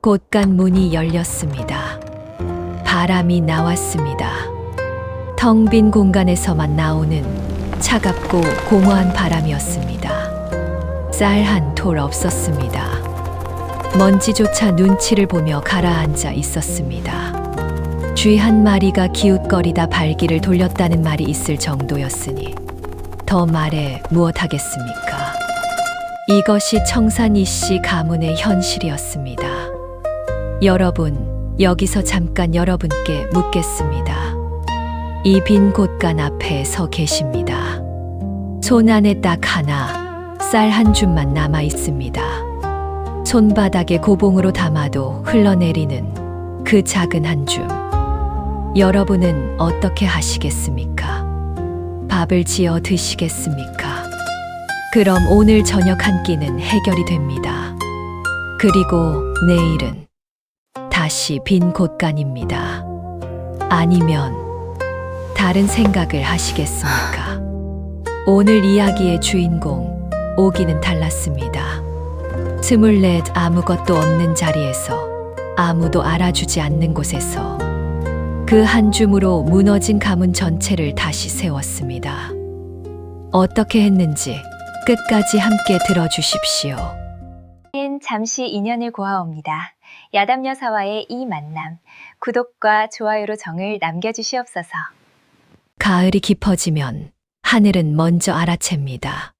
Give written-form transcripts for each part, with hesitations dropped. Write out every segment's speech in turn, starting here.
곳간 문이 열렸습니다. 바람이 나왔습니다. 텅 빈 공간에서만 나오는 차갑고 공허한 바람이었습니다. 쌀 한 톨 없었습니다. 먼지조차 눈치를 보며 가라앉아 있었습니다. 쥐 한 마리가 기웃거리다 발길을 돌렸다는 말이 있을 정도였으니 더 말해 무엇하겠습니까? 이것이 청산 이씨 가문의 현실이었습니다. 여러분, 여기서 잠깐 여러분께 묻겠습니다. 이 빈 곳간 앞에 서 계십니다. 손 안에 딱 하나, 쌀 한 줌만 남아 있습니다. 손바닥에 고봉으로 담아도 흘러내리는 그 작은 한 줌. 여러분은 어떻게 하시겠습니까? 밥을 지어 드시겠습니까? 그럼 오늘 저녁 한 끼는 해결이 됩니다. 그리고 내일은 다시 빈 곳간입니다. 아니면 다른 생각을 하시겠습니까? 오늘 이야기의 주인공 오기는 달랐습니다. 24 아무것도 없는 자리에서 아무도 알아주지 않는 곳에서 그 한 줌으로 무너진 가문 전체를 다시 세웠습니다. 어떻게 했는지 끝까지 함께 들어주십시오. 잠시 인연을 고아옵니다. 야담 여사와의 이 만남, 구독과 좋아요로 정을 남겨주시옵소서. 가을이 깊어지면 하늘은 먼저 알아챕니다.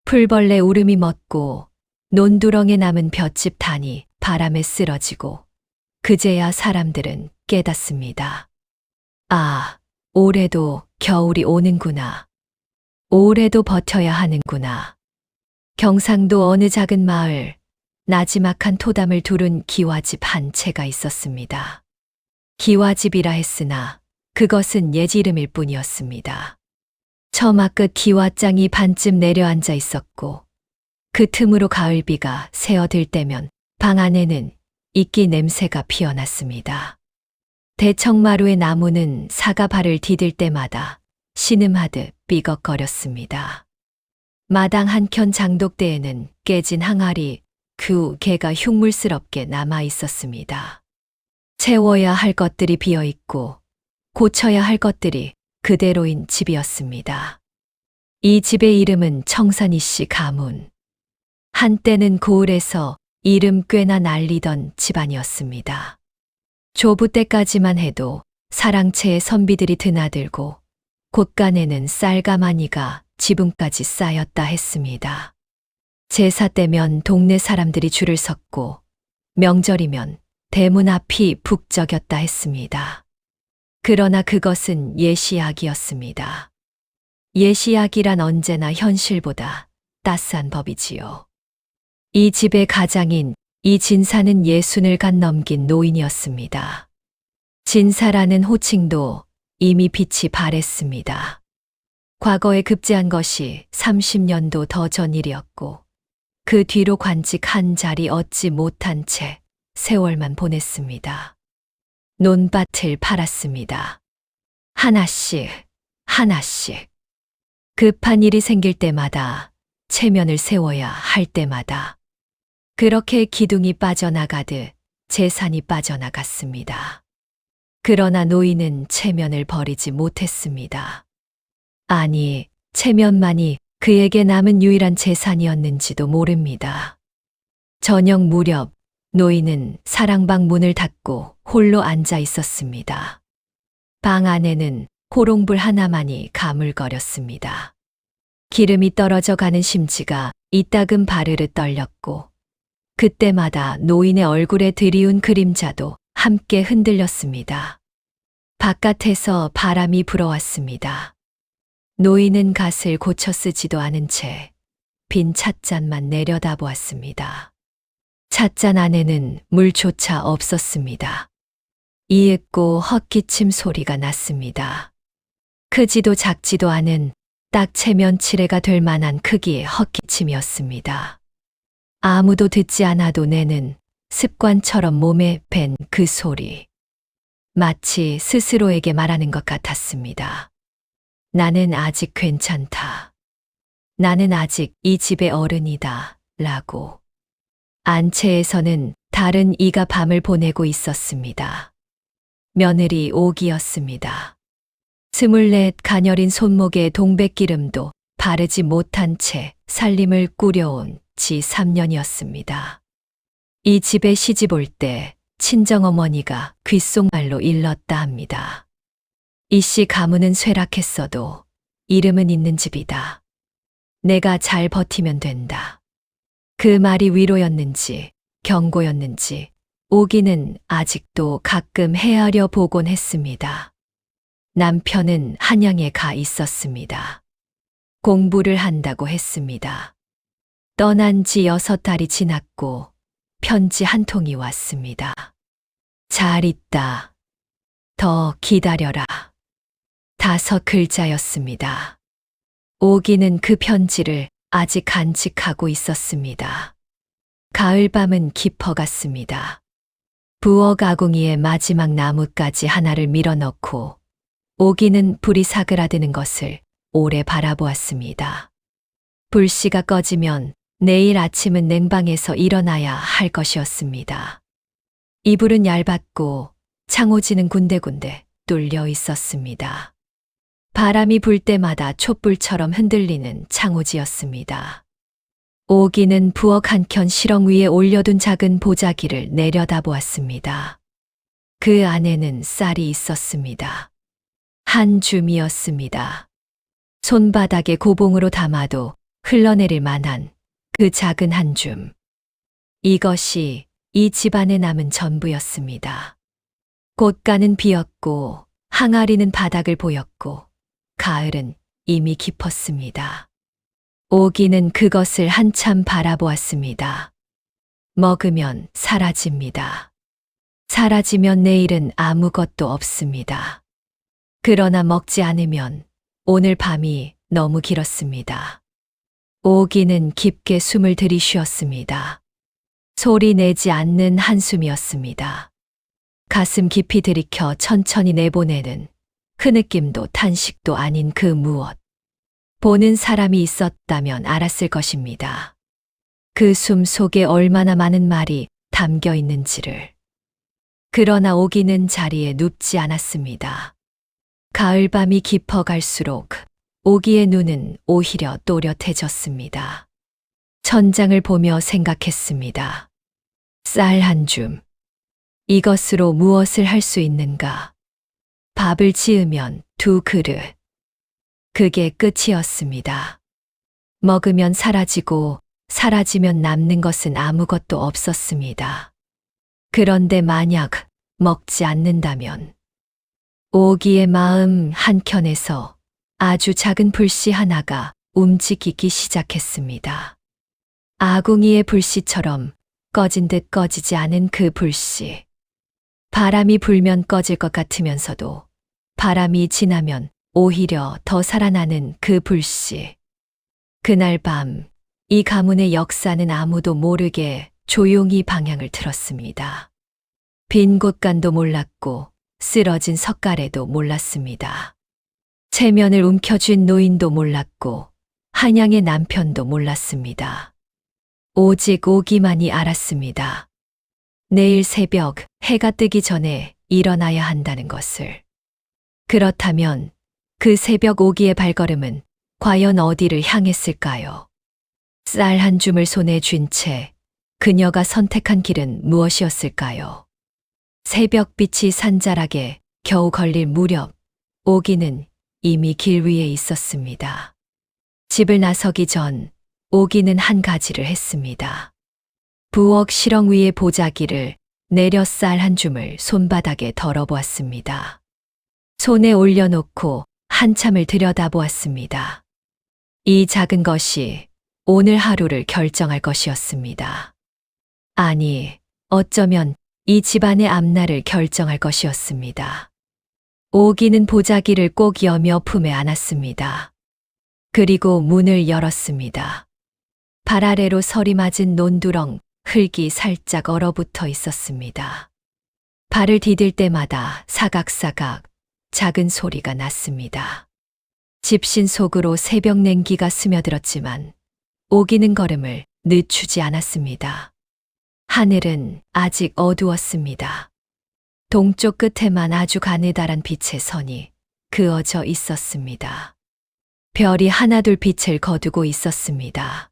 풀벌레 울음이 멎고 논두렁에 남은 볏짚 단이 바람에 쓰러지고 그제야 사람들은 깨닫습니다. 아, 올해도 겨울이 오는구나. 올해도 버텨야 하는구나. 경상도 어느 작은 마을, 나지막한 토담을 두른 기와집 한 채가 있었습니다. 기와집이라 했으나 그것은 옛 이름일 뿐이었습니다. 처마 끝 기와장이 반쯤 내려앉아 있었고 그 틈으로 가을비가 새어들 때면 방 안에는 이끼 냄새가 피어났습니다. 대청마루의 나무는 사가 발을 디딜 때마다 신음하듯 삐걱거렸습니다. 마당 한켠 장독대에는 깨진 항아리 그 개가 흉물스럽게 남아 있었습니다. 채워야 할 것들이 비어 있고 고쳐야 할 것들이 그대로인 집이었습니다. 이 집의 이름은 청산이 씨 가문. 한때는 고을에서 이름 꽤나 날리던 집안이었습니다. 조부 때까지만 해도 사랑채의 선비들이 드나들고 곳간에는 쌀가마니가 지붕까지 쌓였다 했습니다. 제사 때면 동네 사람들이 줄을 섰고 명절이면 대문 앞이 북적였다 했습니다. 그러나 그것은 예시약이었습니다. 예시약이란 언제나 현실보다 따스한 법이지요. 이 집의 가장인 이 진사는 60을 간 넘긴 노인이었습니다. 진사라는 호칭도 이미 빛이 발했습니다. 과거에 급제한 것이 30년도 더 전 일이었고 그 뒤로 관직 한 자리 얻지 못한 채 세월만 보냈습니다. 논밭을 팔았습니다. 하나씩 하나씩. 급한 일이 생길 때마다 체면을 세워야 할 때마다 그렇게 기둥이 빠져나가듯 재산이 빠져나갔습니다. 그러나 노인은 체면을 버리지 못했습니다. 아니, 체면만이 그에게 남은 유일한 재산이었는지도 모릅니다. 저녁 무렵 노인은 사랑방 문을 닫고 홀로 앉아 있었습니다. 방 안에는 호롱불 하나만이 가물거렸습니다. 기름이 떨어져 가는 심지가 이따금 바르르 떨렸고 그때마다 노인의 얼굴에 드리운 그림자도 함께 흔들렸습니다. 바깥에서 바람이 불어왔습니다. 노인은 갓을 고쳐 쓰지도 않은 채 빈 찻잔만 내려다보았습니다. 찻잔 안에는 물조차 없었습니다. 이윽고 헛기침 소리가 났습니다. 크지도 작지도 않은 딱 체면치레가 될 만한 크기의 헛기침이었습니다. 아무도 듣지 않아도 내는 습관처럼 몸에 밴 그 소리. 마치 스스로에게 말하는 것 같았습니다. 나는 아직 괜찮다. 나는 아직 이 집의 어른이다. 라고. 안채에서는 다른 이가 밤을 보내고 있었습니다. 며느리 옥이었습니다. 24 가녀린 손목에 동백기름도 바르지 못한 채 살림을 꾸려온 지 3년이었습니다. 이 집에 시집 올 때 친정어머니가 귓속말로 일렀다 합니다. 이씨 가문은 쇠락했어도 이름은 있는 집이다. 내가 잘 버티면 된다. 그 말이 위로였는지 경고였는지 오기는 아직도 가끔 헤아려 보곤 했습니다. 남편은 한양에 가 있었습니다. 공부를 한다고 했습니다. 떠난 지 6달이 지났고 편지 한 통이 왔습니다. 잘 있다. 더 기다려라. 5 글자였습니다. 오기는 그 편지를 아직 간직하고 있었습니다. 가을밤은 깊어갔습니다. 부엌 아궁이에 마지막 나뭇가지 하나를 밀어넣고 오기는 불이 사그라드는 것을 오래 바라보았습니다. 불씨가 꺼지면 내일 아침은 냉방에서 일어나야 할 것이었습니다. 이불은 얇았고 창호지는 군데군데 뚫려 있었습니다. 바람이 불 때마다 촛불처럼 흔들리는 창호지였습니다. 오기는 부엌 한켠 실ong 위에 올려둔 작은 보자기를 내려다보았습니다. 그 안에는 쌀이 있었습니다. 한 줌이었습니다. 손바닥에 고봉으로 담아도 흘러내릴 만한 그 작은 한 줌. 이것이 이 집안에 남은 전부였습니다. 꽃가는 비었고 항아리는 바닥을 보였고 가을은 이미 깊었습니다. 오기는 그것을 한참 바라보았습니다. 먹으면 사라집니다. 사라지면 내일은 아무것도 없습니다. 그러나 먹지 않으면 오늘 밤이 너무 길었습니다. 오기는 깊게 숨을 들이쉬었습니다. 소리 내지 않는 한숨이었습니다. 가슴 깊이 들이켜 천천히 내보내는 그 느낌도 탄식도 아닌 그 무엇. 보는 사람이 있었다면 알았을 것입니다. 그 숨 속에 얼마나 많은 말이 담겨 있는지를. 그러나 오기는 자리에 눕지 않았습니다. 가을밤이 깊어갈수록 오기의 눈은 오히려 또렷해졌습니다. 천장을 보며 생각했습니다. 쌀 한 줌. 이것으로 무엇을 할 수 있는가? 밥을 지으면 2 그릇. 그게 끝이었습니다. 먹으면 사라지고 사라지면 남는 것은 아무것도 없었습니다. 그런데 만약 먹지 않는다면 오기의 마음 한켠에서 아주 작은 불씨 하나가 움직이기 시작했습니다. 아궁이의 불씨처럼 꺼진 듯 꺼지지 않은 그 불씨. 바람이 불면 꺼질 것 같으면서도 바람이 지나면 오히려 더 살아나는 그 불씨. 그날 밤, 이 가문의 역사는 아무도 모르게 조용히 방향을 틀었습니다. 빈 곳간도 몰랐고 쓰러진 석가래도 몰랐습니다. 체면을 움켜쥔 노인도 몰랐고 한양의 남편도 몰랐습니다. 오직 오기만이 알았습니다. 내일 새벽 해가 뜨기 전에 일어나야 한다는 것을. 그렇다면 그 새벽 오기의 발걸음은 과연 어디를 향했을까요? 쌀 한 줌을 손에 쥔 채 그녀가 선택한 길은 무엇이었을까요? 새벽빛이 산자락에 겨우 걸릴 무렵 오기는 이미 길 위에 있었습니다. 집을 나서기 전 오기는 한 가지를 했습니다. 부엌 실ong 위의 보자기를 내려 쌀 한 줌을 손바닥에 덜어보았습니다. 손에 올려놓고 한참을 들여다보았습니다. 이 작은 것이 오늘 하루를 결정할 것이었습니다. 아니, 어쩌면 이 집안의 앞날을 결정할 것이었습니다. 오기는 보자기를 꼭 여며 품에 안았습니다. 그리고 문을 열었습니다. 발 아래로 서리 맞은 논두렁, 흙이 살짝 얼어붙어 있었습니다. 발을 디딜 때마다 사각사각 작은 소리가 났습니다. 집신 속으로 새벽 냉기가 스며들었지만 오기는 걸음을 늦추지 않았습니다. 하늘은 아직 어두웠습니다. 동쪽 끝에만 아주 가느다란 빛의 선이 그어져 있었습니다. 별이 하나둘 빛을 거두고 있었습니다.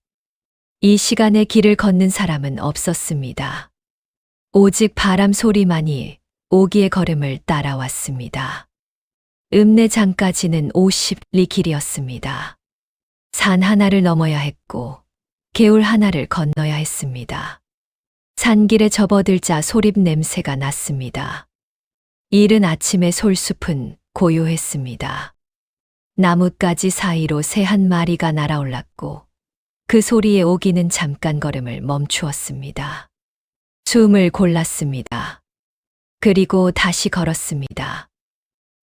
이 시간에 길을 걷는 사람은 없었습니다. 오직 바람 소리만이 오기의 걸음을 따라왔습니다. 읍내장까지는 50리 길이었습니다. 산 하나를 넘어야 했고 개울 하나를 건너야 했습니다. 산길에 접어들자 소립 냄새가 났습니다. 이른 아침의 솔숲은 고요했습니다. 나뭇가지 사이로 새 한 마리가 날아올랐고 그 소리에 오기는 잠깐 걸음을 멈추었습니다. 숨을 골랐습니다. 그리고 다시 걸었습니다.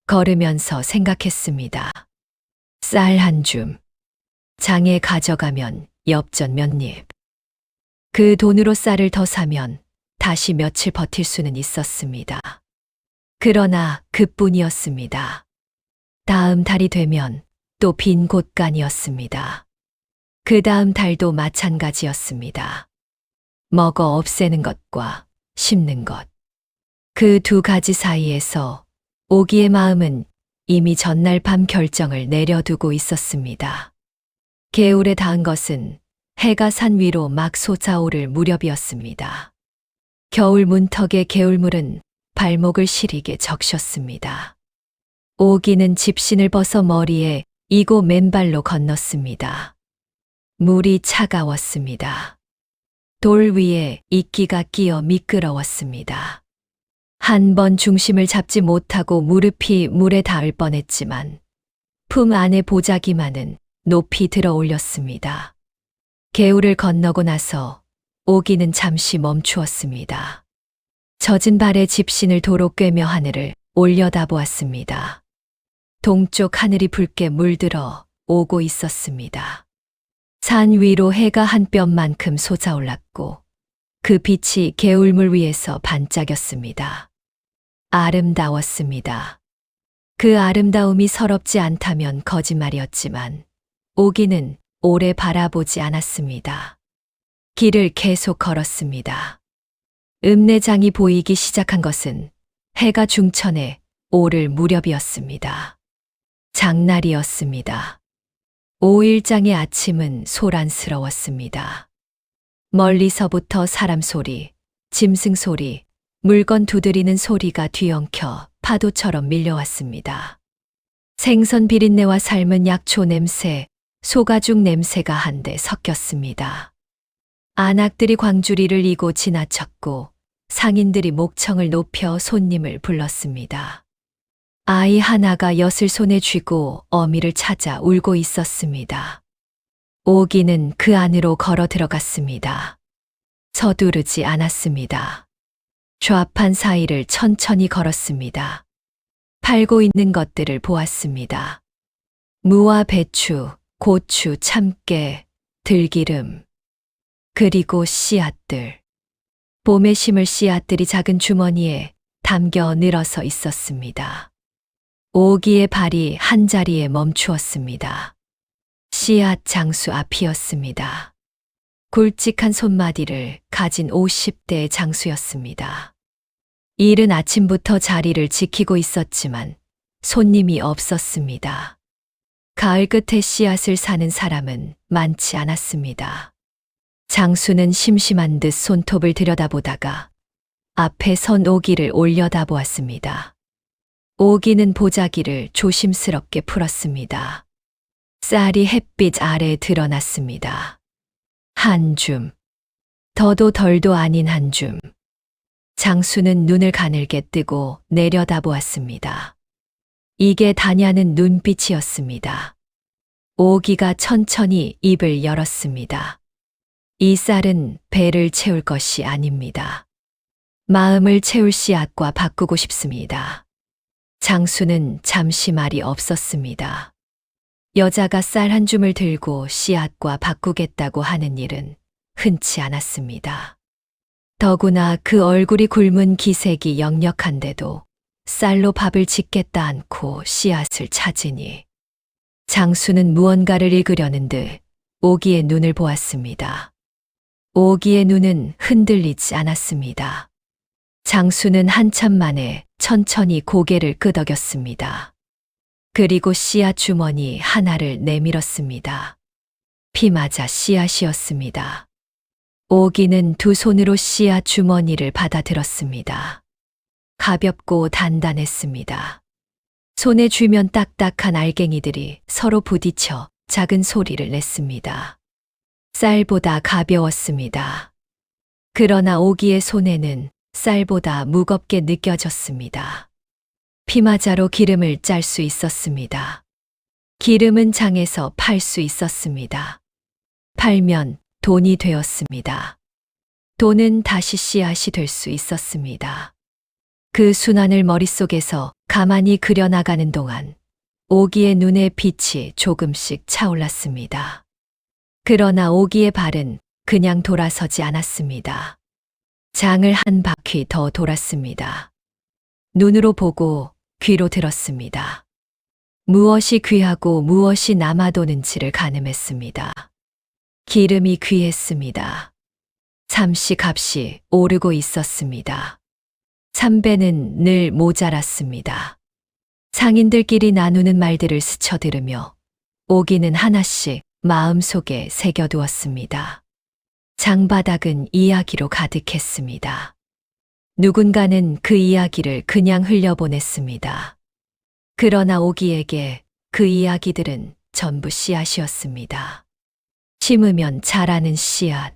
걸으면서 생각했습니다. 쌀 한 줌, 장에 가져가면 엽전 몇 입. 그 돈으로 쌀을 더 사면 다시 며칠 버틸 수는 있었습니다. 그러나 그뿐이었습니다. 다음 달이 되면 또 빈 곳간이었습니다. 그 다음 달도 마찬가지였습니다. 먹어 없애는 것과 심는 것. 그 두 가지 사이에서 오기의 마음은 이미 전날 밤 결정을 내려두고 있었습니다. 개울에 닿은 것은 해가 산 위로 막 솟아오를 무렵이었습니다. 겨울 문턱의 개울물은 발목을 시리게 적셨습니다. 오기는 집신을 벗어 머리에 이고 맨발로 건넜습니다. 물이 차가웠습니다. 돌 위에 이끼가 끼어 미끄러웠습니다. 한 번 중심을 잡지 못하고 무릎이 물에 닿을 뻔했지만 품 안에 보자기만은 높이 들어 올렸습니다. 개울을 건너고 나서 오기는 잠시 멈추었습니다. 젖은 발에 집신을 도로 꿰며 하늘을 올려다보았습니다. 동쪽 하늘이 붉게 물들어 오고 있었습니다. 산 위로 해가 한 뼘만큼 솟아올랐고 그 빛이 개울물 위에서 반짝였습니다. 아름다웠습니다. 그 아름다움이 서럽지 않다면 거짓말이었지만 오기는 오래 바라보지 않았습니다. 길을 계속 걸었습니다. 읍내장이 보이기 시작한 것은 해가 중천에 오를 무렵이었습니다. 장날이었습니다. 5일장의 아침은 소란스러웠습니다. 멀리서부터 사람 소리, 짐승 소리, 물건 두드리는 소리가 뒤엉켜 파도처럼 밀려왔습니다. 생선 비린내와 삶은 약초 냄새, 소가죽 냄새가 한데 섞였습니다. 안악들이 광주리를 이고 지나쳤고 상인들이 목청을 높여 손님을 불렀습니다. 아이 하나가 엿을 손에 쥐고 어미를 찾아 울고 있었습니다. 오기는 그 안으로 걸어 들어갔습니다. 서두르지 않았습니다. 좌판 사이를 천천히 걸었습니다. 팔고 있는 것들을 보았습니다. 무와 배추, 고추, 참깨, 들기름, 그리고 씨앗들. 봄에 심을 씨앗들이 작은 주머니에 담겨 늘어서 있었습니다. 오기의 발이 한 자리에 멈추었습니다. 씨앗 장수 앞이었습니다. 굵직한 손마디를 가진 50대의 장수였습니다. 이른 아침부터 자리를 지키고 있었지만 손님이 없었습니다. 가을 끝에 씨앗을 사는 사람은 많지 않았습니다. 장수는 심심한 듯 손톱을 들여다보다가 앞에 선 오기를 올려다보았습니다. 오기는 보자기를 조심스럽게 풀었습니다. 쌀이 햇빛 아래에 드러났습니다. 한 줌, 더도 덜도 아닌 한 줌. 장수는 눈을 가늘게 뜨고 내려다보았습니다. 이게 다냐는 눈빛이었습니다. 오기가 천천히 입을 열었습니다. 이 쌀은 배를 채울 것이 아닙니다. 마음을 채울 씨앗과 바꾸고 싶습니다. 장수는 잠시 말이 없었습니다. 여자가 쌀 한 줌을 들고 씨앗과 바꾸겠다고 하는 일은 흔치 않았습니다. 더구나 그 얼굴이 굶은 기색이 역력한데도 쌀로 밥을 짓겠다 않고 씨앗을 찾으니 장수는 무언가를 읽으려는 듯 오기의 눈을 보았습니다. 오기의 눈은 흔들리지 않았습니다. 장수는 한참 만에 천천히 고개를 끄덕였습니다. 그리고 씨앗 주머니 하나를 내밀었습니다. 피 맞아 씨앗이었습니다. 오기는 두 손으로 씨앗 주머니를 받아들었습니다. 가볍고 단단했습니다. 손에 쥐면 딱딱한 알갱이들이 서로 부딪혀 작은 소리를 냈습니다. 쌀보다 가벼웠습니다. 그러나 오기의 손에는 쌀보다 무겁게 느껴졌습니다. 피마자로 기름을 짤 수 있었습니다. 기름은 장에서 팔 수 있었습니다. 팔면 돈이 되었습니다. 돈은 다시 씨앗이 될 수 있었습니다. 그 순환을 머릿속에서 가만히 그려나가는 동안 오기의 눈에 빛이 조금씩 차올랐습니다. 그러나 오기의 발은 그냥 돌아서지 않았습니다. 장을 한 바퀴 더 돌았습니다. 눈으로 보고 귀로 들었습니다. 무엇이 귀하고 무엇이 남아도는지를 가늠했습니다. 기름이 귀했습니다. 잠시 값이 오르고 있었습니다. 삼배는 늘 모자랐습니다. 상인들끼리 나누는 말들을 스쳐들으며 오기는 하나씩 마음속에 새겨두었습니다. 장바닥은 이야기로 가득했습니다. 누군가는 그 이야기를 그냥 흘려보냈습니다. 그러나 오기에게 그 이야기들은 전부 씨앗이었습니다. 심으면 자라는 씨앗.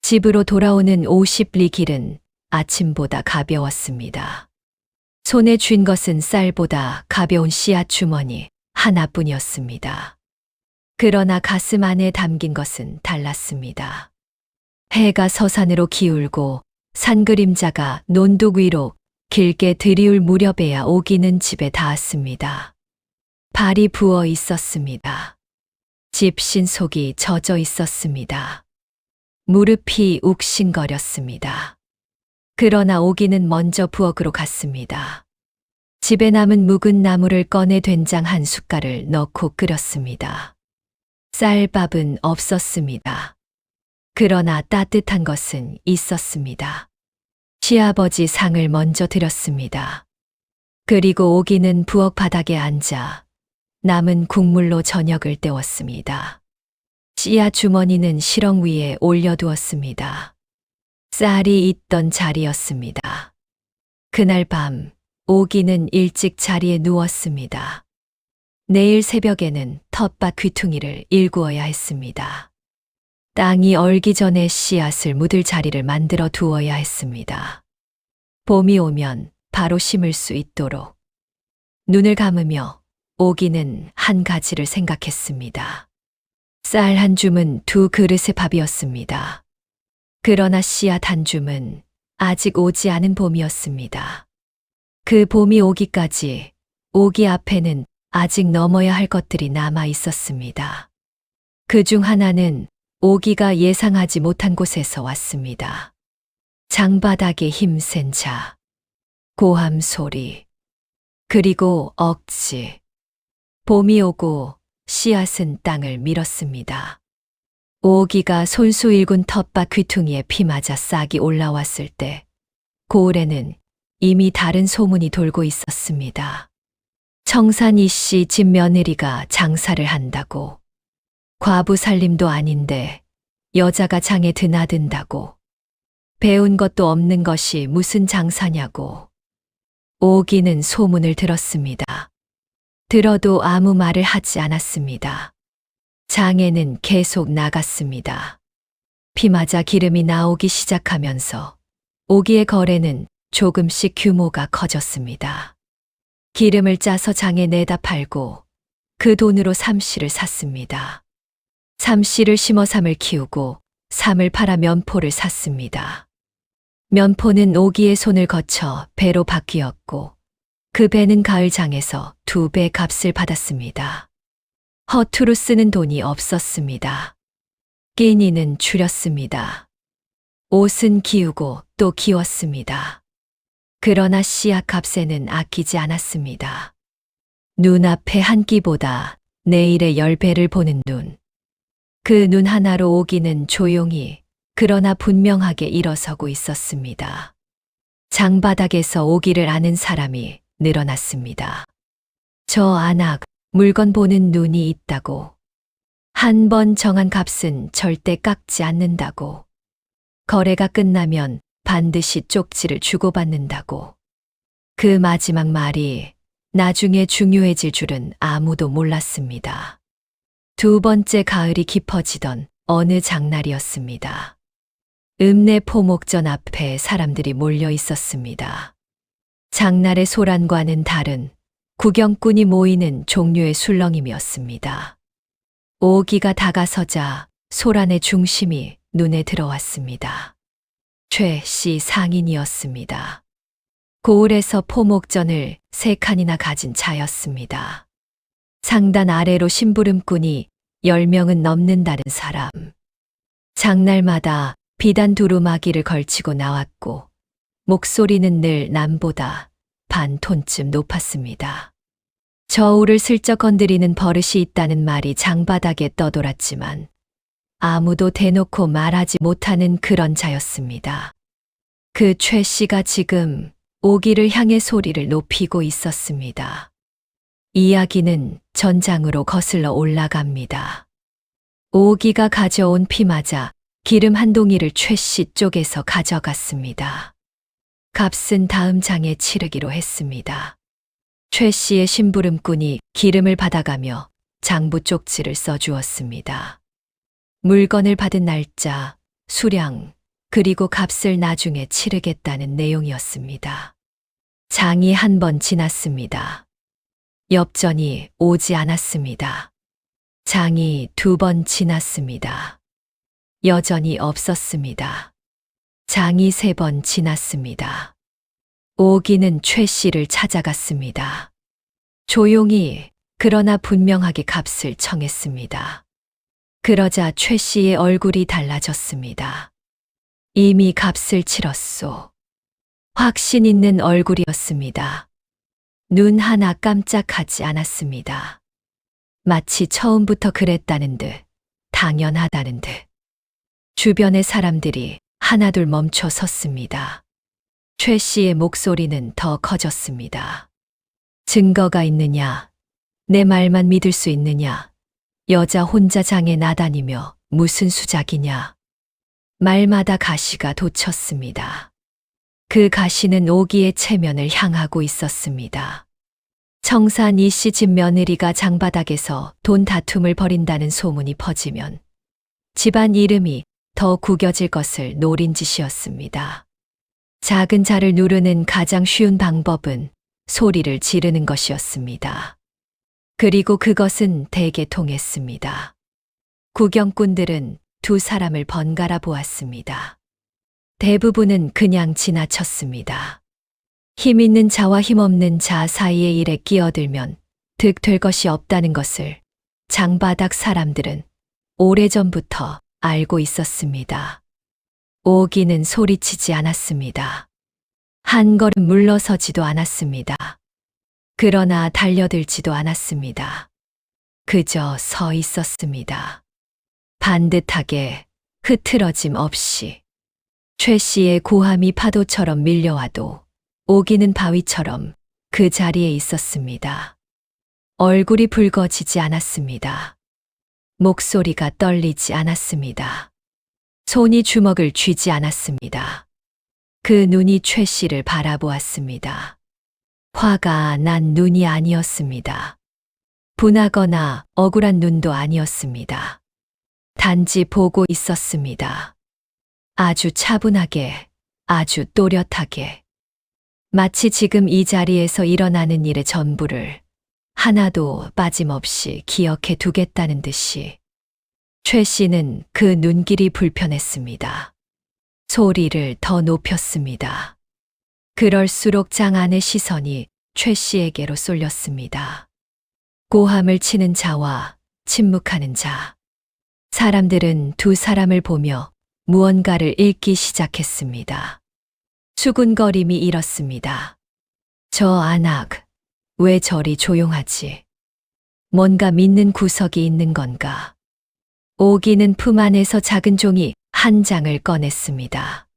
집으로 돌아오는 50리 길은 아침보다 가벼웠습니다. 손에 쥔 것은 쌀보다 가벼운 씨앗 주머니 하나뿐이었습니다. 그러나 가슴 안에 담긴 것은 달랐습니다. 해가 서산으로 기울고 산 그림자가 논둑 위로 길게 들이울 무렵에야 오기는 집에 닿았습니다. 발이 부어 있었습니다. 집 신속이 젖어 있었습니다. 무릎이 욱신거렸습니다. 그러나 오기는 먼저 부엌으로 갔습니다. 집에 남은 묵은 나물을 꺼내 된장 한 숟갈을 넣고 끓였습니다. 쌀밥은 없었습니다. 그러나 따뜻한 것은 있었습니다. 시아버지 상을 먼저 드렸습니다. 그리고 오기는 부엌 바닥에 앉아 남은 국물로 저녁을 때웠습니다. 씨앗 주머니는 시렁 위에 올려두었습니다. 쌀이 있던 자리였습니다. 그날 밤 오기는 일찍 자리에 누웠습니다. 내일 새벽에는 텃밭 귀퉁이를 일구어야 했습니다. 땅이 얼기 전에 씨앗을 묻을 자리를 만들어 두어야 했습니다. 봄이 오면 바로 심을 수 있도록. 눈을 감으며 오기는 한 가지를 생각했습니다. 쌀 한 줌은 두 그릇의 밥이었습니다. 그러나 씨앗 한 줌은 아직 오지 않은 봄이었습니다. 그 봄이 오기까지 오기 앞에는 아직 넘어야 할 것들이 남아 있었습니다. 그 중 하나는 오기가 예상하지 못한 곳에서 왔습니다. 장바닥에 힘센 자, 고함 소리, 그리고 억지. 봄이 오고 씨앗은 땅을 밀었습니다. 오기가 손수 일군 텃밭 귀퉁이에 피 맞아 싹이 올라왔을 때 고을에는 이미 다른 소문이 돌고 있었습니다. 청산 이씨 집 며느리가 장사를 한다고. 과부 살림도 아닌데 여자가 장에 드나든다고. 배운 것도 없는 것이 무슨 장사냐고. 오기는 소문을 들었습니다. 들어도 아무 말을 하지 않았습니다. 장에는 계속 나갔습니다. 피 맞아 기름이 나오기 시작하면서 오기의 거래는 조금씩 규모가 커졌습니다. 기름을 짜서 장에 내다 팔고 그 돈으로 삼씨를 샀습니다. 삼씨를 심어 삼을 키우고 삼을 팔아 면포를 샀습니다. 면포는 오기의 손을 거쳐 배로 바뀌었고 그 배는 가을장에서 2배 값을 받았습니다. 허투루 쓰는 돈이 없었습니다. 끼니는 줄였습니다. 옷은 기우고 또 기웠습니다. 그러나 씨앗 값에는 아끼지 않았습니다. 눈앞의 한 끼보다 내일의 10배를 보는 눈. 그 눈 하나로 오기는 조용히 그러나 분명하게 일어서고 있었습니다. 장바닥에서 오기를 아는 사람이 늘어났습니다. 저 안악, 물건 보는 눈이 있다고. 한 번 정한 값은 절대 깎지 않는다고. 거래가 끝나면 반드시 쪽지를 주고받는다고. 그 마지막 말이 나중에 중요해질 줄은 아무도 몰랐습니다. 두 번째 가을이 깊어지던 어느 장날이었습니다. 읍내 포목전 앞에 사람들이 몰려 있었습니다. 장날의 소란과는 다른 구경꾼이 모이는 종류의 술렁임이었습니다. 오기가 다가서자 소란의 중심이 눈에 들어왔습니다. 최 씨 상인이었습니다. 고을에서 포목전을 3칸이나 가진 자였습니다. 상단 아래로 심부름꾼이 10명은 넘는다는 사람. 장날마다 비단 두루마기를 걸치고 나왔고 목소리는 늘 남보다 반 톤쯤 높았습니다. 저울을 슬쩍 건드리는 버릇이 있다는 말이 장바닥에 떠돌았지만 아무도 대놓고 말하지 못하는 그런 자였습니다. 그 최 씨가 지금 오기를 향해 소리를 높이고 있었습니다. 이야기는 전장으로 거슬러 올라갑니다. 오기가 가져온 피마자 기름 한 동이를 최 씨 쪽에서 가져갔습니다. 값은 다음 장에 치르기로 했습니다. 최 씨의 심부름꾼이 기름을 받아가며 장부 쪽지를 써주었습니다. 물건을 받은 날짜, 수량, 그리고 값을 나중에 치르겠다는 내용이었습니다. 장이 한 번 지났습니다. 엽전이 오지 않았습니다. 장이 2번 지났습니다. 여전히 없었습니다. 장이 3번 지났습니다. 오기는 최 씨를 찾아갔습니다. 조용히 그러나 분명하게 값을 청했습니다. 그러자 최 씨의 얼굴이 달라졌습니다. 이미 값을 치렀소. 확신 있는 얼굴이었습니다. 눈 하나 깜짝하지 않았습니다. 마치 처음부터 그랬다는 듯, 당연하다는 듯. 주변의 사람들이 하나둘 멈춰 섰습니다. 최 씨의 목소리는 더 커졌습니다. 증거가 있느냐? 내 말만 믿을 수 있느냐? 여자 혼자 장에 나다니며 무슨 수작이냐? 말마다 가시가 돋쳤습니다. 그 가시는 오기의 체면을 향하고 있었습니다. 청산 이 씨 집 며느리가 장바닥에서 돈 다툼을 벌인다는 소문이 퍼지면 집안 이름이 더 구겨질 것을 노린 짓이었습니다. 작은 자를 누르는 가장 쉬운 방법은 소리를 지르는 것이었습니다. 그리고 그것은 대개 통했습니다. 구경꾼들은 2 사람을 번갈아 보았습니다. 대부분은 그냥 지나쳤습니다. 힘 있는 자와 힘없는 자 사이의 일에 끼어들면 득될 것이 없다는 것을 장바닥 사람들은 오래전부터 알고 있었습니다. 오기는 소리치지 않았습니다. 한 걸음 물러서지도 않았습니다. 그러나 달려들지도 않았습니다. 그저 서 있었습니다. 반듯하게 흐트러짐 없이. 최 씨의 고함이 파도처럼 밀려와도 오기는 바위처럼 그 자리에 있었습니다. 얼굴이 붉어지지 않았습니다. 목소리가 떨리지 않았습니다. 손이 주먹을 쥐지 않았습니다. 그 눈이 최 씨를 바라보았습니다. 화가 난 눈이 아니었습니다. 분하거나 억울한 눈도 아니었습니다. 단지 보고 있었습니다. 아주 차분하게, 아주 또렷하게. 마치 지금 이 자리에서 일어나는 일의 전부를 하나도 빠짐없이 기억해 두겠다는 듯이. 최 씨는 그 눈길이 불편했습니다. 소리를 더 높였습니다. 그럴수록 장 안의 시선이 최 씨에게로 쏠렸습니다. 고함을 치는 자와 침묵하는 자. 사람들은 2 사람을 보며 무언가를 읽기 시작했습니다. 수군거림이 일었습니다. 저 안악, 왜 저리 조용하지? 뭔가 믿는 구석이 있는 건가? 오기는 품 안에서 작은 종이 한 장을 꺼냈습니다.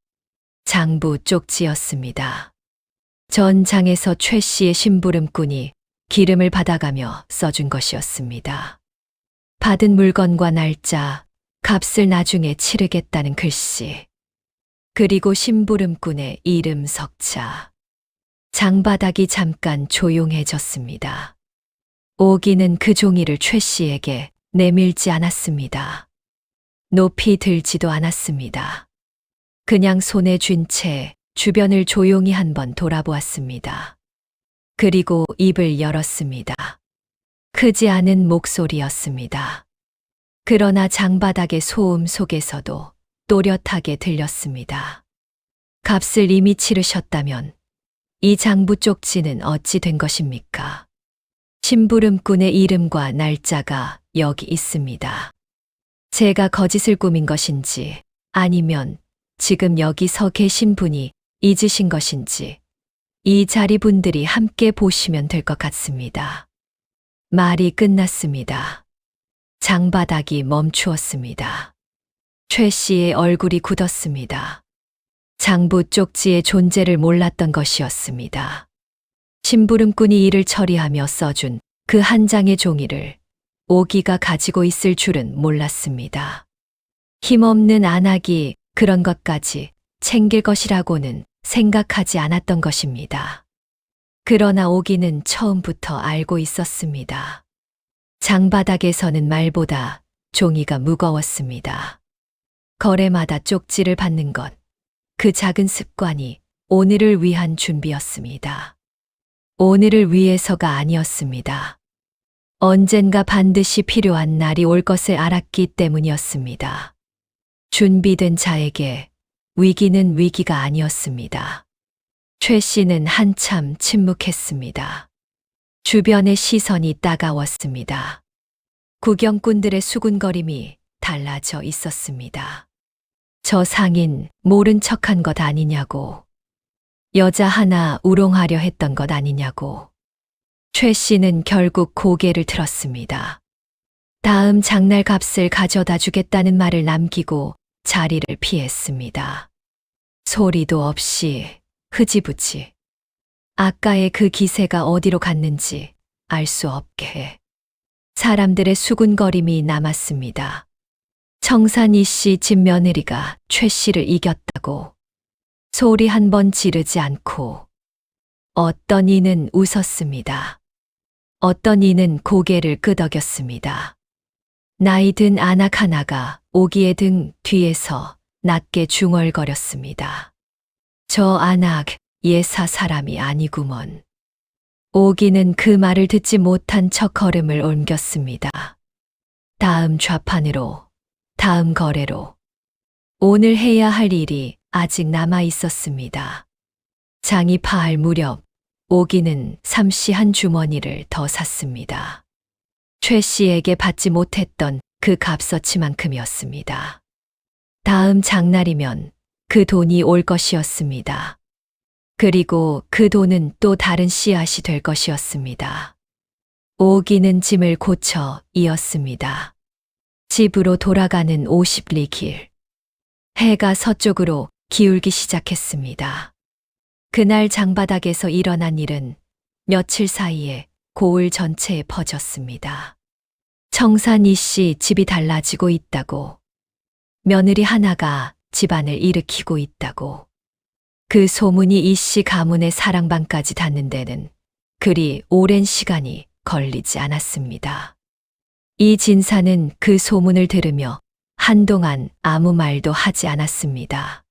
장부 쪽지였습니다. 전 장에서 최 씨의 심부름꾼이 기름을 받아가며 써준 것이었습니다. 받은 물건과 날짜, 값을 나중에 치르겠다는 글씨, 그리고 심부름꾼의 이름 석자. 장바닥이 잠깐 조용해졌습니다. 오기는 그 종이를 최 씨에게 내밀지 않았습니다. 높이 들지도 않았습니다. 그냥 손에 쥔 채 주변을 조용히 한번 돌아보았습니다. 그리고 입을 열었습니다. 크지 않은 목소리였습니다. 그러나 장바닥의 소음 속에서도 또렷하게 들렸습니다. 값을 이미 치르셨다면 이 장부 쪽지는 어찌 된 것입니까? 심부름꾼의 이름과 날짜가 여기 있습니다. 제가 거짓을 꾸민 것인지 아니면 지금 여기 서 계신 분이 잊으신 것인지 이 자리 분들이 함께 보시면 될 것 같습니다. 말이 끝났습니다. 장바닥이 멈추었습니다. 최 씨의 얼굴이 굳었습니다. 장부 쪽지의 존재를 몰랐던 것이었습니다. 심부름꾼이 일을 처리하며 써준 그 한 장의 종이를 오기가 가지고 있을 줄은 몰랐습니다. 힘없는 안악이 그런 것까지 챙길 것이라고는 생각하지 않았던 것입니다. 그러나 오기는 처음부터 알고 있었습니다. 장바닥에서는 말보다 종이가 무거웠습니다. 거래마다 쪽지를 받는 것, 그 작은 습관이 오늘을 위한 준비였습니다. 오늘을 위해서가 아니었습니다. 언젠가 반드시 필요한 날이 올 것을 알았기 때문이었습니다. 준비된 자에게 위기는 위기가 아니었습니다. 최 씨는 한참 침묵했습니다. 주변의 시선이 따가웠습니다. 구경꾼들의 수군거림이 달라져 있었습니다. 저 상인 모른 척한 것 아니냐고. 여자 하나 우롱하려 했던 것 아니냐고. 최 씨는 결국 고개를 들었습니다. 다음 장날 값을 가져다 주겠다는 말을 남기고 자리를 피했습니다. 소리도 없이 흐지부지. 아까의 그 기세가 어디로 갔는지 알 수 없게. 사람들의 수군거림이 남았습니다. 청산이 씨 집 며느리가 최 씨를 이겼다고. 소리 한 번 지르지 않고. 어떤 이는 웃었습니다. 어떤 이는 고개를 끄덕였습니다. 나이 든 안악 하나가 오기의 등 뒤에서 낮게 중얼거렸습니다. 저 안악 예사 사람이 아니구먼. 오기는 그 말을 듣지 못한 척 걸음을 옮겼습니다. 다음 좌판으로, 다음 거래로. 오늘 해야 할 일이 아직 남아 있었습니다. 장이 파할 무렵 오기는 삼시 한 주머니를 더 샀습니다. 최 씨에게 받지 못했던 그 값어치만큼이었습니다. 다음 장날이면 그 돈이 올 것이었습니다. 그리고 그 돈은 또 다른 씨앗이 될 것이었습니다. 오기는 짐을 고쳐 이었습니다. 집으로 돌아가는 50리 길. 해가 서쪽으로 기울기 시작했습니다. 그날 장바닥에서 일어난 일은 며칠 사이에 고을 전체에 퍼졌습니다. 청산이 씨 집이 달라지고 있다고. 며느리 하나가 집안을 일으키고 있다고. 그 소문이 이 씨 가문의 사랑방까지 닿는 데는 그리 오랜 시간이 걸리지 않았습니다. 이 진사는 그 소문을 들으며 한동안 아무 말도 하지 않았습니다.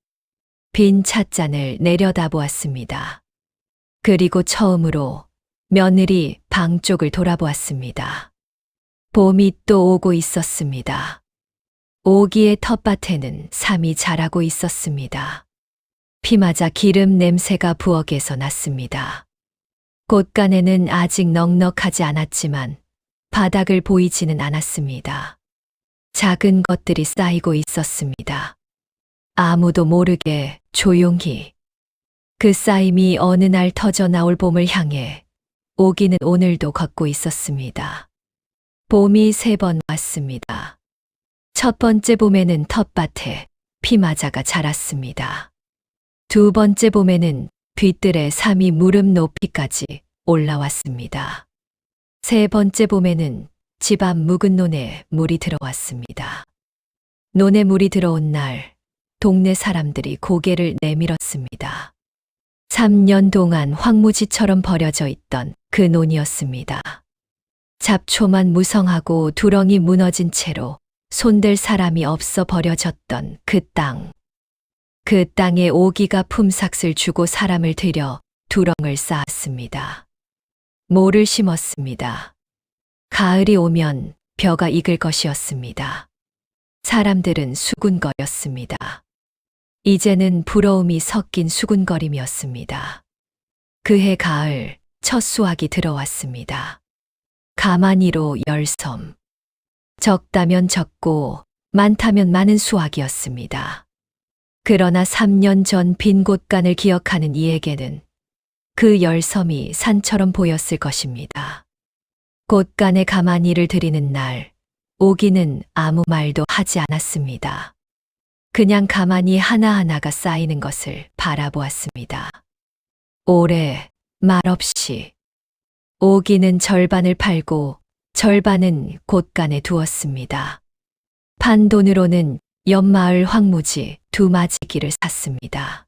빈 찻잔을 내려다보았습니다. 그리고 처음으로 며느리 방 쪽을 돌아보았습니다. 봄이 또 오고 있었습니다. 오기의 텃밭에는 삼이 자라고 있었습니다. 피마자 기름 냄새가 부엌에서 났습니다. 곳간에는 아직 넉넉하지 않았지만 바닥을 보이지는 않았습니다. 작은 것들이 쌓이고 있었습니다. 아무도 모르게 조용히. 그 쌓임이 어느 날 터져 나올 봄을 향해 오기는 오늘도 걷고 있었습니다. 봄이 3번 왔습니다. 첫 번째 봄에는 텃밭에 피마자가 자랐습니다. 두 번째 봄에는 뒤뜰에 삼이 무릎 높이까지 올라왔습니다. 세 번째 봄에는 집 앞 묵은 논에 물이 들어왔습니다. 논에 물이 들어온 날, 동네 사람들이 고개를 내밀었습니다. 3년 동안 황무지처럼 버려져 있던 그 논이었습니다. 잡초만 무성하고 두렁이 무너진 채로 손댈 사람이 없어 버려졌던 그 땅. 그 땅에 오기가 품삯을 주고 사람을 들여 두렁을 쌓았습니다. 모를 심었습니다. 가을이 오면 벼가 익을 것이었습니다. 사람들은 수군거렸습니다. 이제는 부러움이 섞인 수군거림이었습니다. 그해 가을 첫 수확이 들어왔습니다. 가마니로 10섬. 적다면 적고 많다면 많은 수확이었습니다. 그러나 3년 전 빈 곳간을 기억하는 이에게는 그 10섬이 산처럼 보였을 것입니다. 곳간에 가마니를 들이는 날, 오기는 아무 말도 하지 않았습니다. 그냥 가만히 하나하나가 쌓이는 것을 바라보았습니다. 오래 말없이 오기는 절반을 팔고 절반은 곳간에 두었습니다. 판 돈으로는 옆마을 황무지 2마지기를 샀습니다.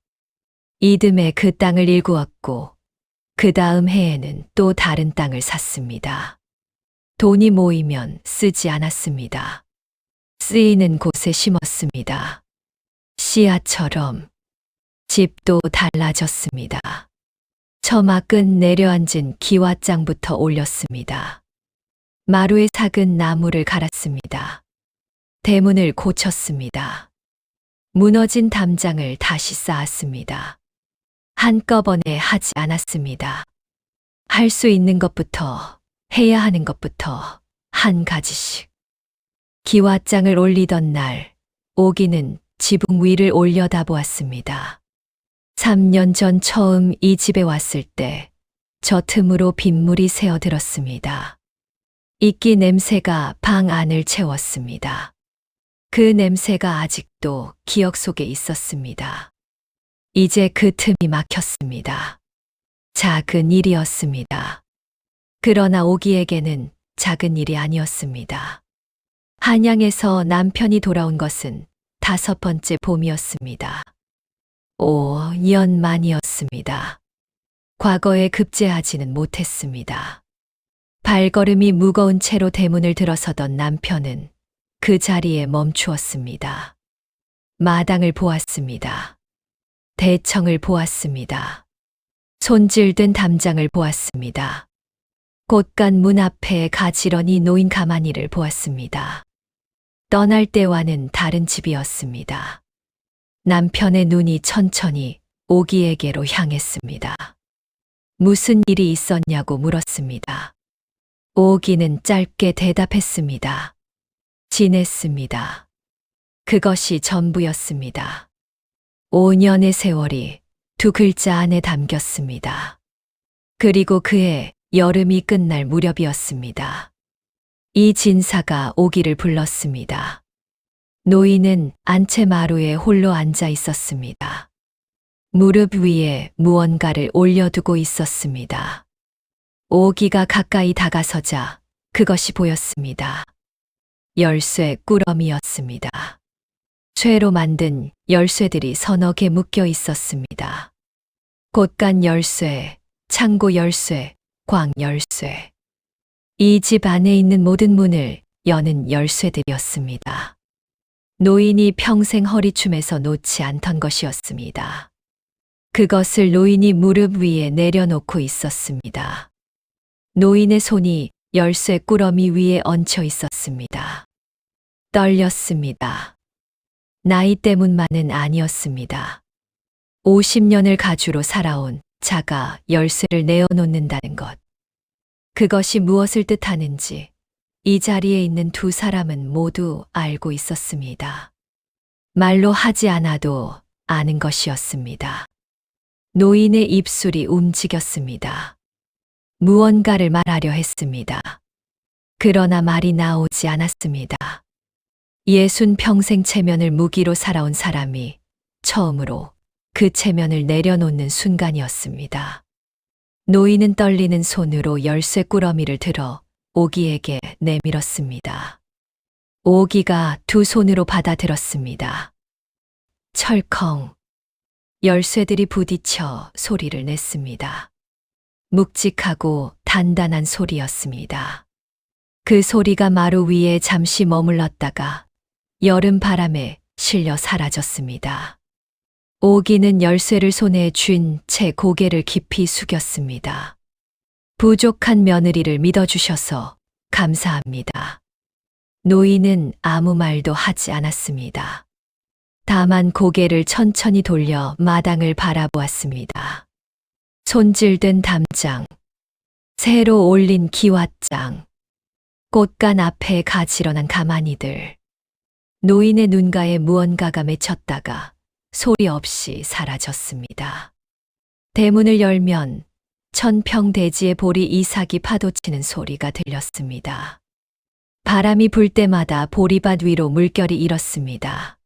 이듬해 그 땅을 일구었고 그 다음 해에는 또 다른 땅을 샀습니다. 돈이 모이면 쓰지 않았습니다. 쓰이는 곳에 심었습니다. 씨앗처럼 집도 달라졌습니다. 처마 끝 내려앉은 기와장부터 올렸습니다. 마루에 삭은 나무를 갈았습니다. 대문을 고쳤습니다. 무너진 담장을 다시 쌓았습니다. 한꺼번에 하지 않았습니다. 할 수 있는 것부터, 해야 하는 것부터 한 가지씩. 기와장을 올리던 날, 오기는 지붕 위를 올려다보았습니다. 3년 전 처음 이 집에 왔을 때 저 틈으로 빗물이 새어들었습니다. 이끼 냄새가 방 안을 채웠습니다. 그 냄새가 아직도 기억 속에 있었습니다. 이제 그 틈이 막혔습니다. 작은 일이었습니다. 그러나 오기에게는 작은 일이 아니었습니다. 한양에서 남편이 돌아온 것은 5번째 봄이었습니다. 5년 만이었습니다. 과거에 급제하지는 못했습니다. 발걸음이 무거운 채로 대문을 들어서던 남편은 그 자리에 멈추었습니다. 마당을 보았습니다. 대청을 보았습니다. 손질된 담장을 보았습니다. 곳간 문 앞에 가지런히 놓인 가마니를 보았습니다. 떠날 때와는 다른 집이었습니다. 남편의 눈이 천천히 오기에게로 향했습니다. 무슨 일이 있었냐고 물었습니다. 오기는 짧게 대답했습니다. 지냈습니다. 그것이 전부였습니다. 5년의 세월이 2글자 안에 담겼습니다. 그리고 그해 여름이 끝날 무렵이었습니다. 이 진사가 오기를 불렀습니다. 노인은 안채 마루에 홀로 앉아 있었습니다. 무릎 위에 무언가를 올려두고 있었습니다. 오기가 가까이 다가서자 그것이 보였습니다. 열쇠 꾸러미였습니다. 쇠로 만든 열쇠들이 서너 개 묶여 있었습니다. 곳간 열쇠, 창고 열쇠, 광 열쇠. 이 집 안에 있는 모든 문을 여는 열쇠들이었습니다. 노인이 평생 허리춤에서 놓지 않던 것이었습니다. 그것을 노인이 무릎 위에 내려놓고 있었습니다. 노인의 손이 열쇠 꾸러미 위에 얹혀 있었습니다. 떨렸습니다. 나이 때문만은 아니었습니다. 50년을 가주로 살아온 자가 열쇠를 내어놓는다는 것. 그것이 무엇을 뜻하는지 이 자리에 있는 두 사람은 모두 알고 있었습니다. 말로 하지 않아도 아는 것이었습니다. 노인의 입술이 움직였습니다. 무언가를 말하려 했습니다. 그러나 말이 나오지 않았습니다. 평생 체면을 무기로 살아온 사람이 처음으로 그 체면을 내려놓는 순간이었습니다. 노인은 떨리는 손으로 열쇠 꾸러미를 들어 오기에게 내밀었습니다. 오기가 두 손으로 받아들었습니다. 철컹. 열쇠들이 부딪혀 소리를 냈습니다. 묵직하고 단단한 소리였습니다. 그 소리가 마루 위에 잠시 머물렀다가 여름 바람에 실려 사라졌습니다. 오기는 열쇠를 손에 쥔 채 고개를 깊이 숙였습니다. 부족한 며느리를 믿어주셔서 감사합니다. 노인은 아무 말도 하지 않았습니다. 다만 고개를 천천히 돌려 마당을 바라보았습니다. 손질된 담장, 새로 올린 기왓장, 꽃간 앞에 가지런한 가마니들. 노인의 눈가에 무언가가 맺혔다가 소리 없이 사라졌습니다. 대문을 열면 천평대지의 보리 이삭이 파도치는 소리가 들렸습니다. 바람이 불 때마다 보리밭 위로 물결이 일었습니다.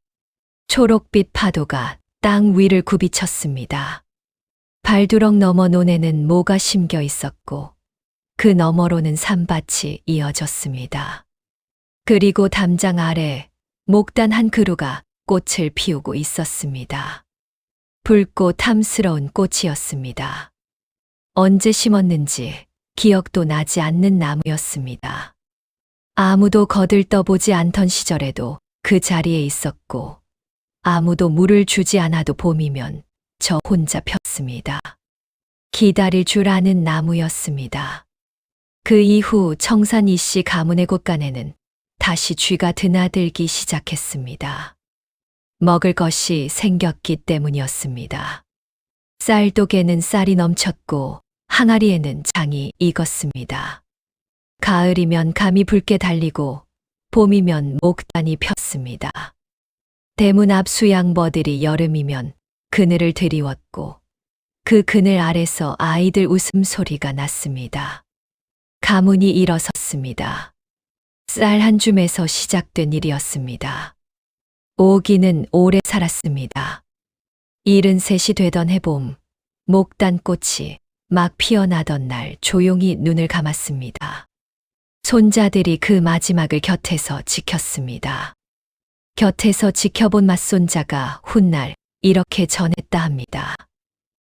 초록빛 파도가 땅 위를 굽이쳤습니다. 발두럭 너머 논에는 모가 심겨 있었고 그 너머로는 산밭이 이어졌습니다. 그리고 담장 아래 목단 한 그루가 꽃을 피우고 있었습니다. 붉고 탐스러운 꽃이었습니다. 언제 심었는지 기억도 나지 않는 나무였습니다. 아무도 거들떠보지 않던 시절에도 그 자리에 있었고 아무도 물을 주지 않아도 봄이면 저 혼자 폈습니다. 기다릴 줄 아는 나무였습니다. 그 이후 청산 이씨 가문의 곳간에는 다시 쥐가 드나들기 시작했습니다. 먹을 것이 생겼기 때문이었습니다. 쌀독에는 쌀이 넘쳤고 항아리에는 장이 익었습니다. 가을이면 감이 붉게 달리고 봄이면 목단이 폈습니다. 대문 앞 수양버들이 여름이면 그늘을 드리웠고 그 그늘 아래서 아이들 웃음소리가 났습니다. 가문이 일어섰습니다. 쌀 한 줌에서 시작된 일이었습니다. 오기는 오래 살았습니다. 73이 되던 해봄, 목단꽃이 막 피어나던 날 조용히 눈을 감았습니다. 손자들이 그 마지막을 곁에서 지켰습니다. 곁에서 지켜본 맞손자가 훗날 이렇게 전했다 합니다.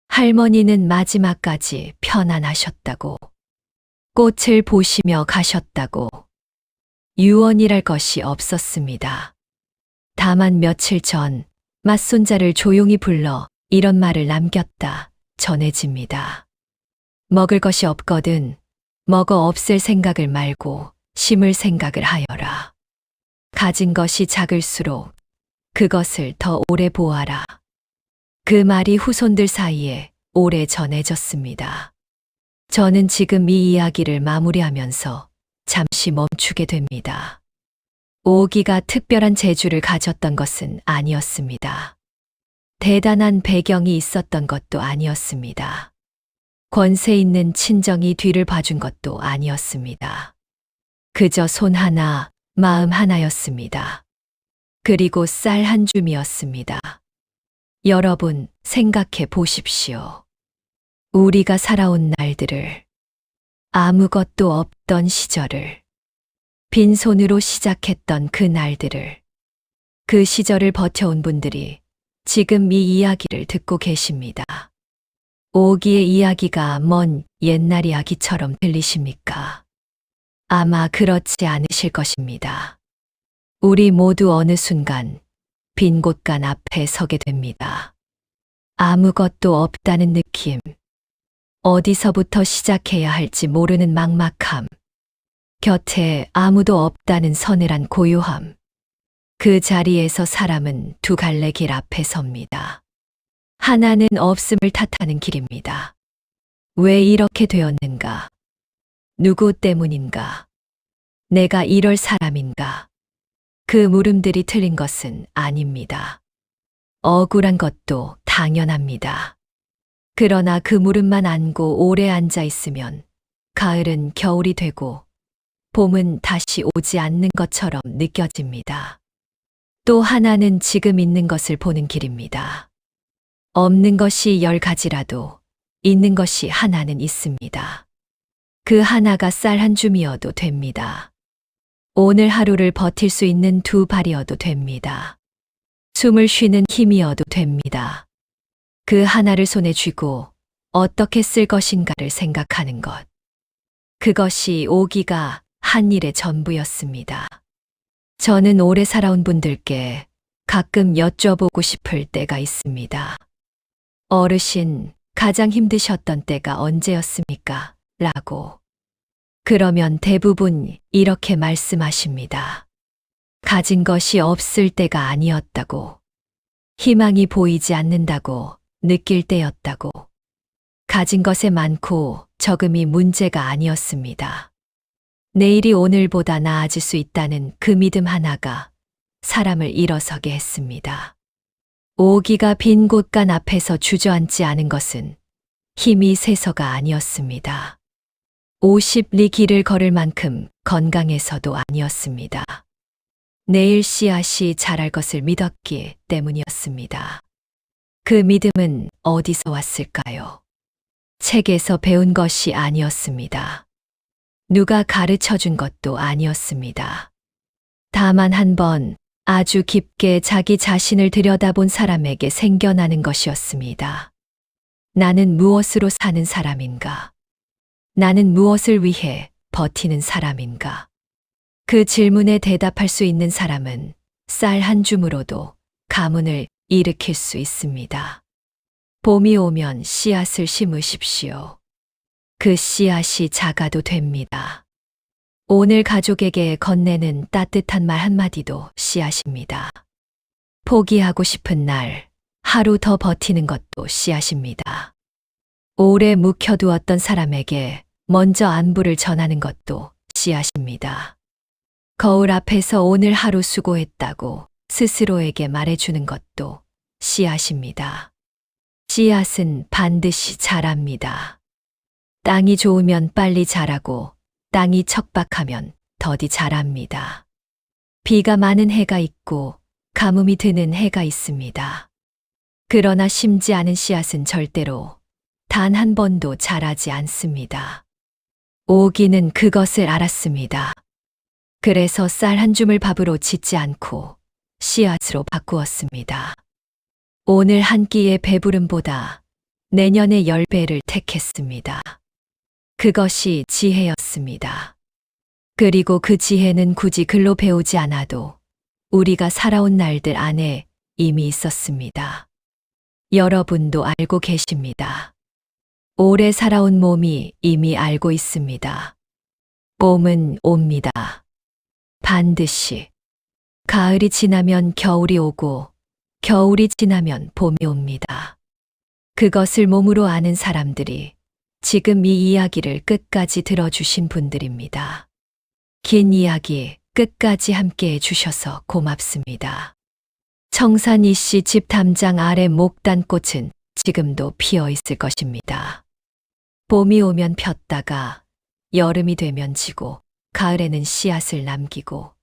할머니는 마지막까지 편안하셨다고, 꽃을 보시며 가셨다고, 유언이랄 것이 없었습니다. 다만 며칠 전 맞손자를 조용히 불러 이런 말을 남겼다 전해집니다. 먹을 것이 없거든 먹어 없앨 생각을 말고 심을 생각을 하여라. 가진 것이 작을수록 그것을 더 오래 보아라. 그 말이 후손들 사이에 오래 전해졌습니다. 저는 지금 이 이야기를 마무리하면서 잠시 멈추게 됩니다. 오기가 특별한 재주를 가졌던 것은 아니었습니다. 대단한 배경이 있었던 것도 아니었습니다. 권세 있는 친정이 뒤를 봐준 것도 아니었습니다. 그저 손 하나, 마음 하나였습니다. 그리고 쌀 한 줌이었습니다. 여러분 생각해 보십시오. 우리가 살아온 날들을, 아무것도 없던 시절을, 빈손으로 시작했던 그 날들을, 그 시절을 버텨온 분들이 지금 이 이야기를 듣고 계십니다. 오기의 이야기가 먼 옛날 이야기처럼 들리십니까? 아마 그렇지 않으실 것입니다. 우리 모두 어느 순간 빈 곳간 앞에 서게 됩니다. 아무것도 없다는 느낌, 어디서부터 시작해야 할지 모르는 막막함, 곁에 아무도 없다는 서늘한 고요함. 그 자리에서 사람은 두 갈래 길 앞에 섭니다. 하나는 없음을 탓하는 길입니다. 왜 이렇게 되었는가? 누구 때문인가? 내가 이럴 사람인가? 그 물음들이 틀린 것은 아닙니다. 억울한 것도 당연합니다. 그러나 그 물음만 안고 오래 앉아 있으면 가을은 겨울이 되고 봄은 다시 오지 않는 것처럼 느껴집니다. 또 하나는 지금 있는 것을 보는 길입니다. 없는 것이 10가지라도 있는 것이 하나는 있습니다. 그 하나가 쌀 한 줌이어도 됩니다. 오늘 하루를 버틸 수 있는 2발이어도 됩니다. 숨을 쉬는 힘이어도 됩니다. 그 하나를 손에 쥐고 어떻게 쓸 것인가를 생각하는 것. 그것이 오기가 한 일의 전부였습니다. 저는 오래 살아온 분들께 가끔 여쭤보고 싶을 때가 있습니다. 어르신, 가장 힘드셨던 때가 언제였습니까? 라고. 그러면 대부분 이렇게 말씀하십니다. 가진 것이 없을 때가 아니었다고. 희망이 보이지 않는다고 느낄 때였다고. 가진 것에 많고 적음이 문제가 아니었습니다. 내일이 오늘보다 나아질 수 있다는 그 믿음 하나가 사람을 일어서게 했습니다. 오기가 빈 곳간 앞에서 주저앉지 않은 것은 힘이 세서가 아니었습니다. 50리 길을 걸을 만큼 건강해서도 아니었습니다. 내일 씨앗이 자랄 것을 믿었기 때문이었습니다. 그 믿음은 어디서 왔을까요? 책에서 배운 것이 아니었습니다. 누가 가르쳐 준 것도 아니었습니다. 다만 한 번 아주 깊게 자기 자신을 들여다본 사람에게 생겨나는 것이었습니다. 나는 무엇으로 사는 사람인가? 나는 무엇을 위해 버티는 사람인가? 그 질문에 대답할 수 있는 사람은 쌀 한 줌으로도 가문을 일으킬 수 있습니다. 봄이 오면 씨앗을 심으십시오. 그 씨앗이 작아도 됩니다. 오늘 가족에게 건네는 따뜻한 말 한마디도 씨앗입니다. 포기하고 싶은 날, 하루 더 버티는 것도 씨앗입니다. 오래 묵혀두었던 사람에게 먼저 안부를 전하는 것도 씨앗입니다. 거울 앞에서 오늘 하루 수고했다고 스스로에게 말해주는 것도 씨앗입니다. 씨앗은 반드시 자랍니다. 땅이 좋으면 빨리 자라고 땅이 척박하면 더디 자랍니다. 비가 많은 해가 있고 가뭄이 드는 해가 있습니다. 그러나 심지 않은 씨앗은 절대로 단 한 번도 자라지 않습니다. 오기는 그것을 알았습니다. 그래서 쌀 한 줌을 밥으로 짓지 않고 씨앗으로 바꾸었습니다. 오늘 한 끼의 배부름보다 내년의 10배를 택했습니다. 그것이 지혜였습니다. 그리고 그 지혜는 굳이 글로 배우지 않아도 우리가 살아온 날들 안에 이미 있었습니다. 여러분도 알고 계십니다. 오래 살아온 몸이 이미 알고 있습니다. 봄은 옵니다. 반드시. 가을이 지나면 겨울이 오고 겨울이 지나면 봄이 옵니다. 그것을 몸으로 아는 사람들이 지금 이 이야기를 끝까지 들어주신 분들입니다. 긴 이야기 끝까지 함께 해주셔서 고맙습니다. 청산이 씨 집 담장 아래 목단꽃은 지금도 피어 있을 것입니다. 봄이 오면 폈다가 여름이 되면 지고 가을에는 씨앗을 남기고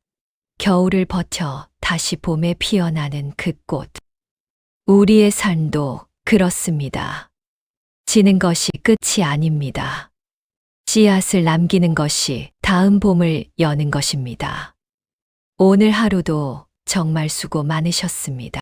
겨울을 버텨 다시 봄에 피어나는 그 꽃. 우리의 삶도 그렇습니다. 지는 것이 끝이 아닙니다. 씨앗을 남기는 것이 다음 봄을 여는 것입니다. 오늘 하루도 정말 수고 많으셨습니다.